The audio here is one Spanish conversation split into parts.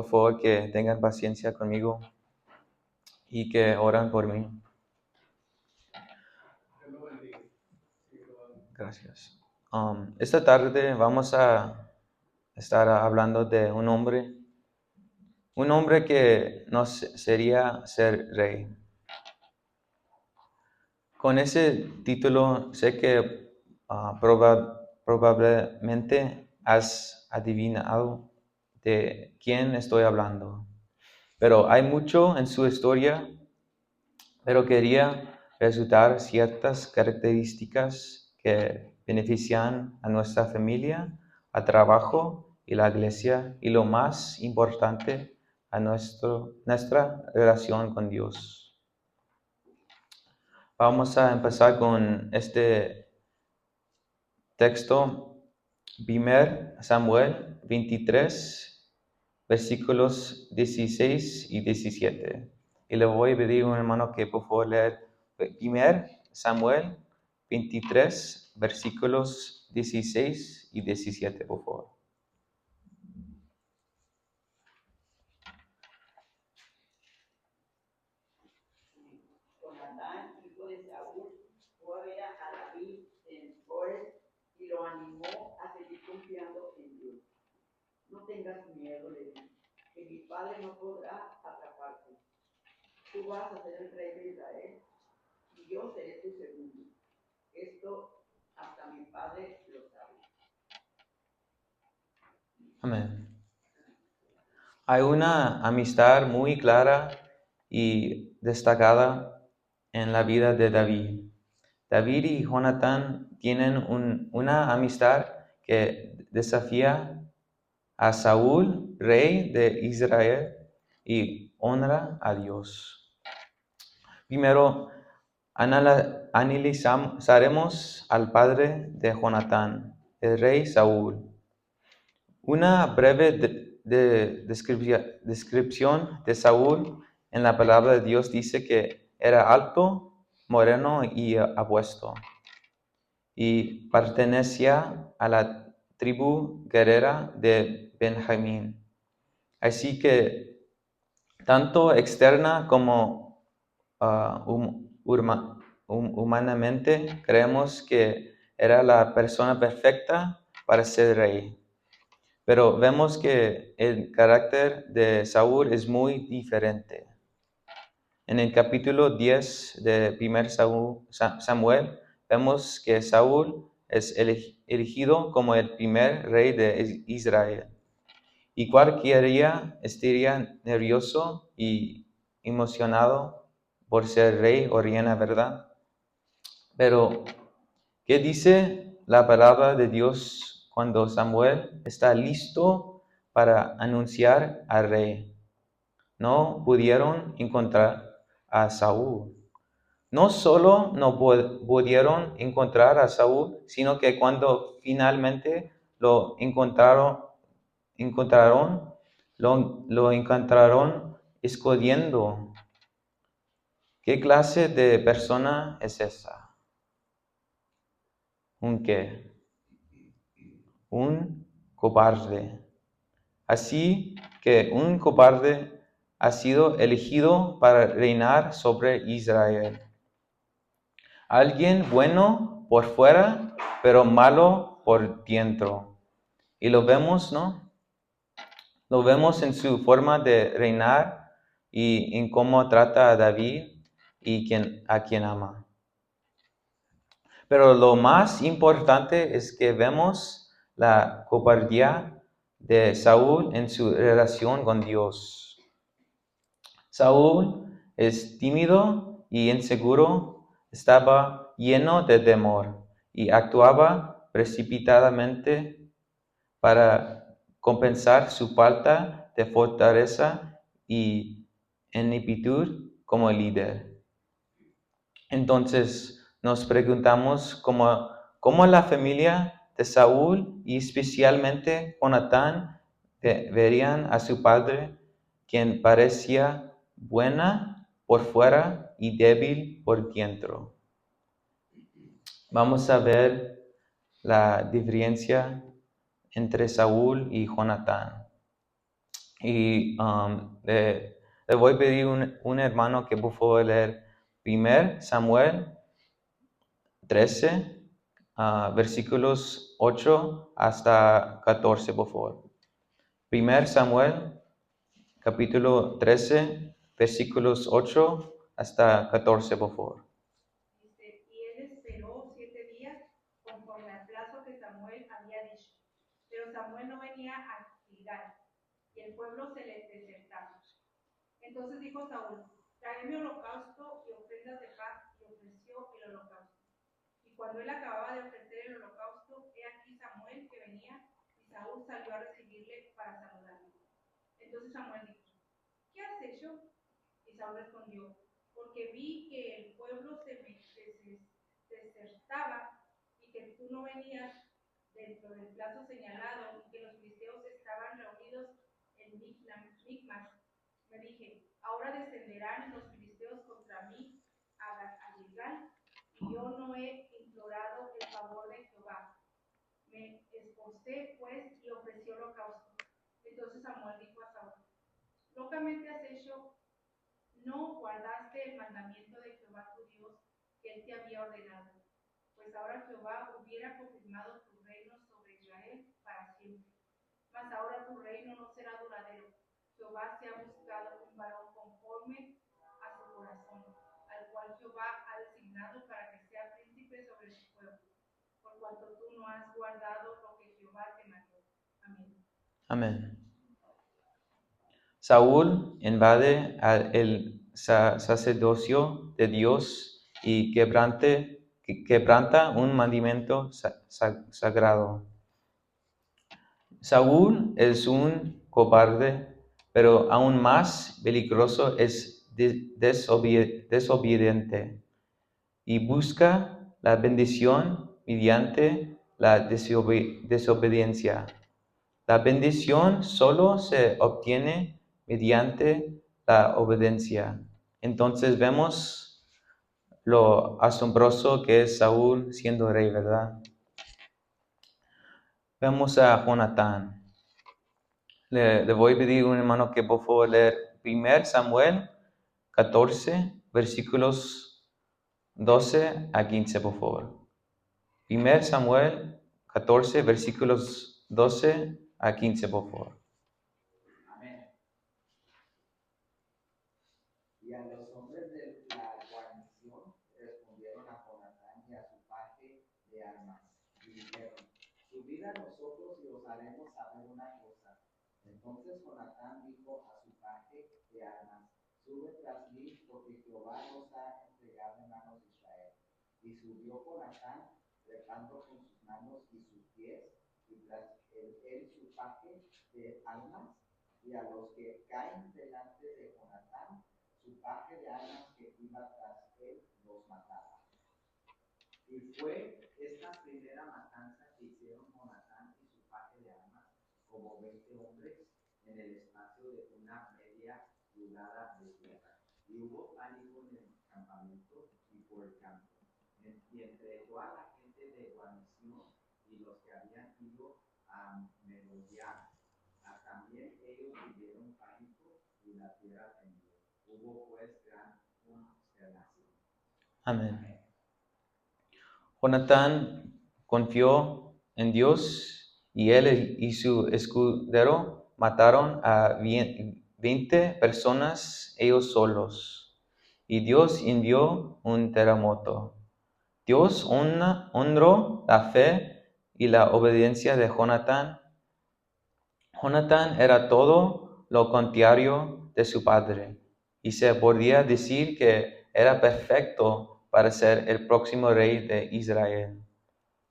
Por favor, que tengan paciencia conmigo y que oran por mí. Gracias. Esta tarde vamos a estar hablando de un hombre que nos sería ser rey. Con ese título sé que probablemente has adivinado de quién estoy hablando. Pero hay mucho en su historia, pero quería resaltar ciertas características que benefician a nuestra familia, al trabajo y la iglesia, y lo más importante, a nuestra relación con Dios. Vamos a empezar con este texto, 1 Samuel 23, versículos 16 y 17. Y le voy a pedir a un hermano que por favor lea 1 Samuel 23, versículos 16 y 17, por favor. Jonatán, hijo de Saúl, fue a ver a David en Horeb y lo animó a seguir confiando en Dios. No tengas miedo, le dijo, que mi padre no podrá atraparte. Tú vas a ser el rey de Israel y yo seré tu segundo. Esto hasta mi padre lo sabe. Amén. Hay una amistad muy clara y destacada en la vida de David. David y Jonatán tienen una amistad que desafía a Saúl, rey de Israel, y honra a Dios. Primero, analizaremos al padre de Jonatán, el rey Saúl. Una breve descripción de Saúl en la palabra de Dios dice que era alto, moreno y apuesto, y pertenecía a la tribu guerrera de Benjamín. Así que tanto externa como humanamente creemos que era la persona perfecta para ser rey. Pero vemos que el carácter de Saúl es muy diferente. En el capítulo 10 de 1 Samuel, vemos que Saúl es elegido como el primer rey de Israel. Y cualquiera estaría nervioso y emocionado por ser rey o reina, ¿verdad? Pero, ¿qué dice la palabra de Dios cuando Samuel está listo para anunciar al rey? No pudieron encontrar a Saúl. No solo no pudieron encontrar a Saúl, sino que cuando finalmente lo encontraron, lo encontraron escondiendo. ¿Qué clase de persona es esa? ¿Un qué? Un cobarde. Así que un cobarde ha sido elegido para reinar sobre Israel. Alguien bueno por fuera, pero malo por dentro. Y lo vemos, ¿no? Lo vemos en su forma de reinar y en cómo trata a David y a quien ama. Pero lo más importante es que vemos la cobardía de Saúl en su relación con Dios. Saúl es tímido y inseguro, estaba lleno de temor y actuaba precipitadamente para compensar su falta de fortaleza y ineptitud como líder. Entonces nos preguntamos cómo la familia de Saúl y especialmente Jonatán verían a su padre, quien parecía buena por fuera y débil por dentro. Vamos a ver la diferencia entre Saúl y Jonatán. Y le voy a pedir un hermano que por favor leer 1 Samuel 13, versículos 8 hasta 14, por favor. 1 Samuel, capítulo 13, versículos 8 hasta 14, por favor. Dice, y él esperó 7 días conforme al plazo que Samuel había dicho. Pero Samuel no venía a Gilgal, y el pueblo se le desertaba. Entonces dijo Saúl, traedme holocausto y ofrendas de paz, y ofreció el holocausto. Y cuando él acababa de ofrecer el holocausto, he aquí Samuel que venía, y Saúl salió a recibirle para saludarle. Entonces Samuel dijo, ¿qué has hecho? Y Saúl respondió, porque vi que el pueblo se me desertaba y que tú no venías dentro del plazo señalado y que los filisteos estaban reunidos en Micmas. Me dije, ahora descenderán los filisteos contra mí a Gilgal, y yo no he implorado el favor de Jehová. Me esforcé pues y ofrecí holocausto. Entonces Samuel dijo a Saúl, locamente has hecho, no guardaste el mandamiento de Jehová tu Dios que él te había ordenado. Pues ahora Jehová hubiera confirmado tu reino sobre Israel para siempre. Mas ahora tu reino no será duradero. Jehová se ha buscado un varón conforme a su corazón, al cual Jehová ha designado para que sea príncipe sobre su pueblo, por cuanto tú no has guardado lo que Jehová te mandó. Amén. Amén. Saúl invade el sacerdocio de Dios y quebranta un mandamiento sagrado. Saúl es un cobarde, pero aún más peligroso es desobediente y busca la bendición mediante la desobediencia. La bendición solo se obtiene mediante la obediencia. Entonces vemos lo asombroso que es Saúl siendo rey, ¿verdad? Vemos a Jonatán. Le voy a pedir a un hermano que por favor leer 1 Samuel 14, versículos 12 a 15, por favor. 1 Samuel 14, versículos 12 a 15, por favor. Amén. Y a los hombres de la guarnición respondieron a Jonatán y a su paje de armas, y dijeron, subid a nosotros y os haremos saber una cosa. Entonces Jonatán dijo a su paje de armas, sube tras mí, porque Jehová nos ha entregado en manos de Israel. Y subió Jonatán, trepando con sus manos y sus pies, y tras él su paje de armas, y a los que caen delante de Jonatán, su paje de armas que iba tras él los mataba. Y fue esta primera matanza que hicieron Jonatán y su paje de armas, como 20 hombres, en el espacio de una media yugada de tierra. Y hubo pánico en el campamento y por el campo. Y entre toda la gente de guarnición y los que habían ido a merodear, también ellos vivieron pánico y la tierra tembló. Hubo pues gran consternación. Amén. Jonatán confió en Dios y él y su escudero mataron a 20 personas ellos solos. Y Dios envió un terremoto. Dios honró la fe y la obediencia de Jonatán. Jonatán era todo lo contrario de su padre, y se podría decir que era perfecto para ser el próximo rey de Israel,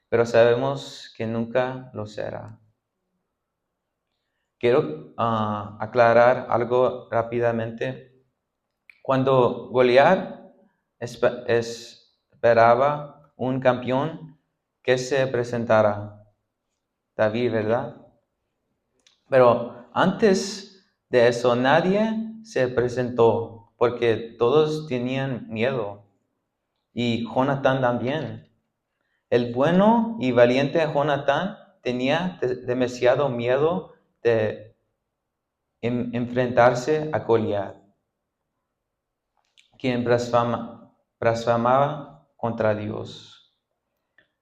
pero sabemos que nunca lo será. Quiero aclarar algo rápidamente. Cuando Goliat esperaba un campeón que se presentara, David, ¿verdad? Pero antes de eso nadie se presentó porque todos tenían miedo. Y Jonatán también. El bueno y valiente Jonatán tenía demasiado miedo de enfrentarse a Goliat, quien blasfemaba contra Dios.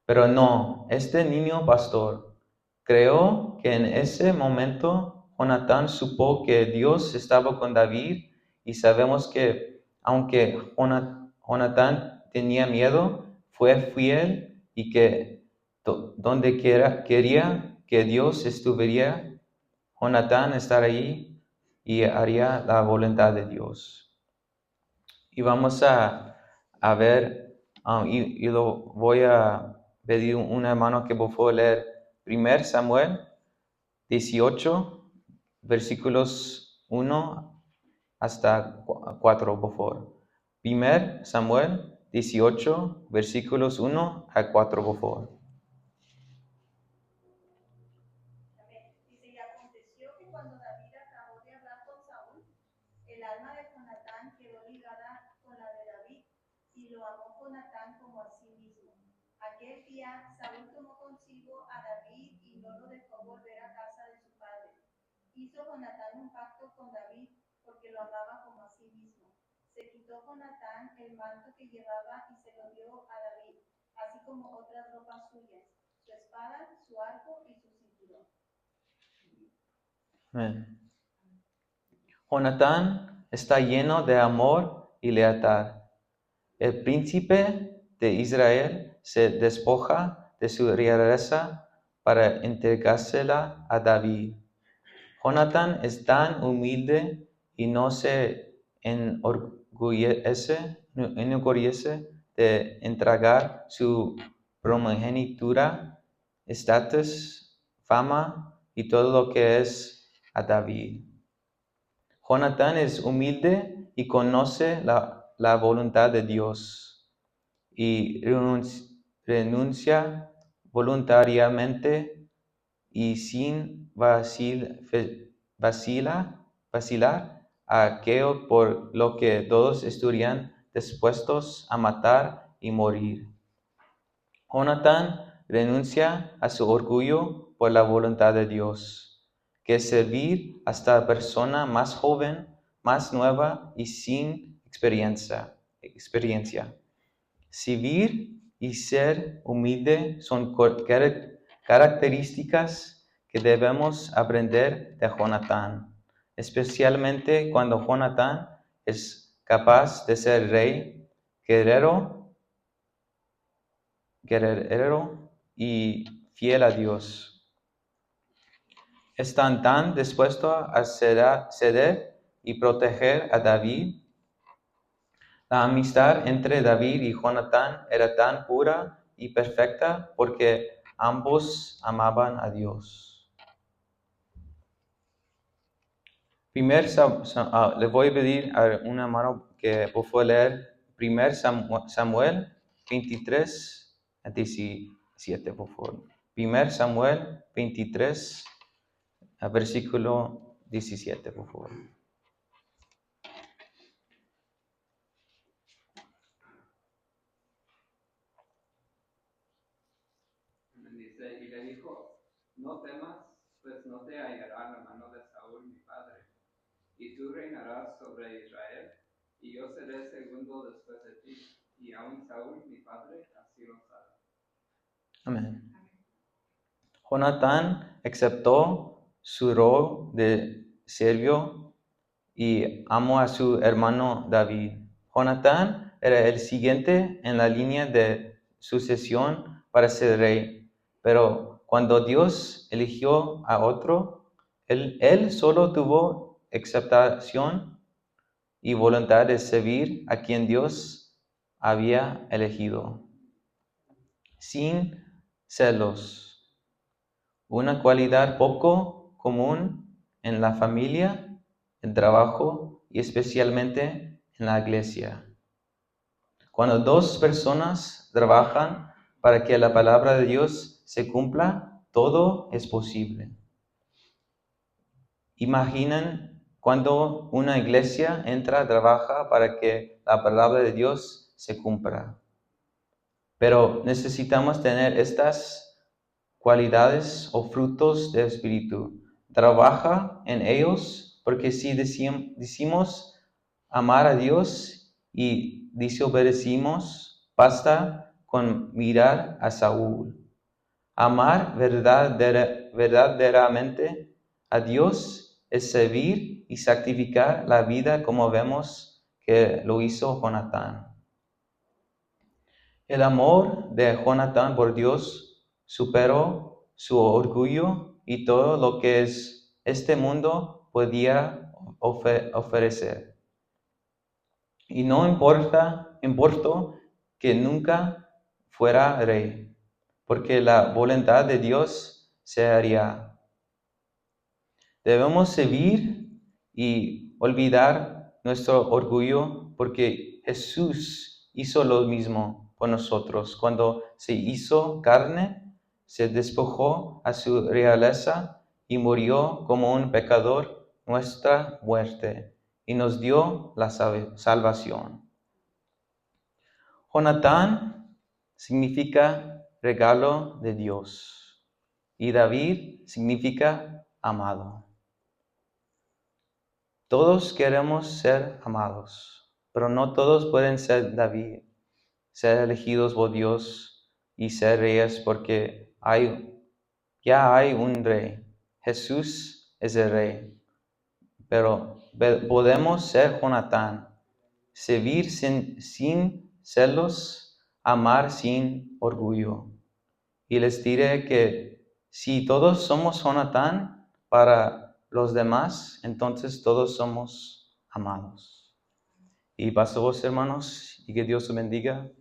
Pero no, este niño pastor creo que en ese momento Jonatán supo que Dios estaba con David y sabemos que aunque Jonatán tenía miedo, fue fiel y que donde quería que Dios estuviera, Jonatán estaría ahí y haría la voluntad de Dios. Y vamos a ver, y lo voy a pedir un hermano que por favor leer 1 Samuel 18, versículos 1 hasta 4, por favor. 1 Samuel 18, versículos 1 a 4, por favor. Amén. Dice, y aconteció que cuando David acabó de hablar con Saúl, el alma de Jonatán quedó ligada con la de David, y lo amó Jonatán como a sí mismo. Aquel día Saúl tomó consigo a David y no lo dejó volver a casa de su padre. Hizo Jonatán un pacto con David porque lo amaba como a sí mismo. Se quitó Jonatán el manto que llevaba y se lo dio a David, así como otras ropas suyas, su espada, su arco y su cinturón. Amén. Jonatán está lleno de amor y lealtad. El príncipe de Israel se despoja de su realeza para entregársela a David. Jonatán es tan humilde y no se enorgullece de entregar su primogenitura, estatus, fama y todo lo que es a David. Jonatán es humilde y conoce la voluntad de Dios y renuncia voluntariamente y sin vacilar a aquello por lo que todos estarían dispuestos a matar y morir. Jonatán renuncia a su orgullo por la voluntad de Dios, que es servir a esta persona más joven, más nueva y sin experiencia. Servir y ser humilde son características que debemos aprender de Jonatán, especialmente cuando Jonatán es capaz de ser rey, guerrero y fiel a Dios. Están tan dispuestos a ceder y proteger a David. La amistad entre David y Jonatán era tan pura y perfecta porque ambos amaban a Dios. Le voy a pedir a una hermano que por favor leer 1 Samuel 23 a 17, por favor. 1 Samuel 23, versículo 17, por favor. Dice, y le dijo, no temas, pues no te hallará la mano de Saúl mi padre, y tú reinarás sobre Israel, y yo seré segundo después de ti, y aun Saúl mi padre así lo sabe. Amén. Jonatán aceptó su rol de siervo y amó a su hermano David. Jonatán era el siguiente en la línea de sucesión para ser rey, pero cuando Dios eligió a otro, él solo tuvo aceptación y voluntad de servir a quien Dios había elegido, sin celos. Una cualidad poco común en la familia, el trabajo y especialmente en la iglesia. Cuando dos personas trabajan para que la palabra de Dios se cumpla, todo es posible. Imaginen cuando una iglesia trabaja para que la palabra de Dios se cumpla. Pero necesitamos tener estas cualidades o frutos del Espíritu. Trabaja en ellos porque si decimos amar a Dios y desobedecimos, basta con mirar a Saúl. Amar verdaderamente a Dios es servir y sacrificar la vida como vemos que lo hizo Jonatán. El amor de Jonatán por Dios superó su orgullo y todo lo que este mundo podía ofrecer. Y no importó que nunca fuera rey, porque la voluntad de Dios se haría. Debemos servir y olvidar nuestro orgullo, porque Jesús hizo lo mismo por nosotros. Cuando se hizo carne, se despojó a su realeza y murió como un pecador nuestra muerte, y nos dio la salvación. Jonatán significa regalo de Dios y David significa amado. Todos queremos ser amados, pero no todos pueden ser David, ser elegidos por Dios y ser reyes, porque ya hay un rey. Jesús es el rey. Pero podemos ser Jonatán, servir sin celos, amar sin orgullo. Y les diré que si todos somos Jonatán para los demás, entonces todos somos amados. Y paso vos, hermanos, y que Dios os bendiga.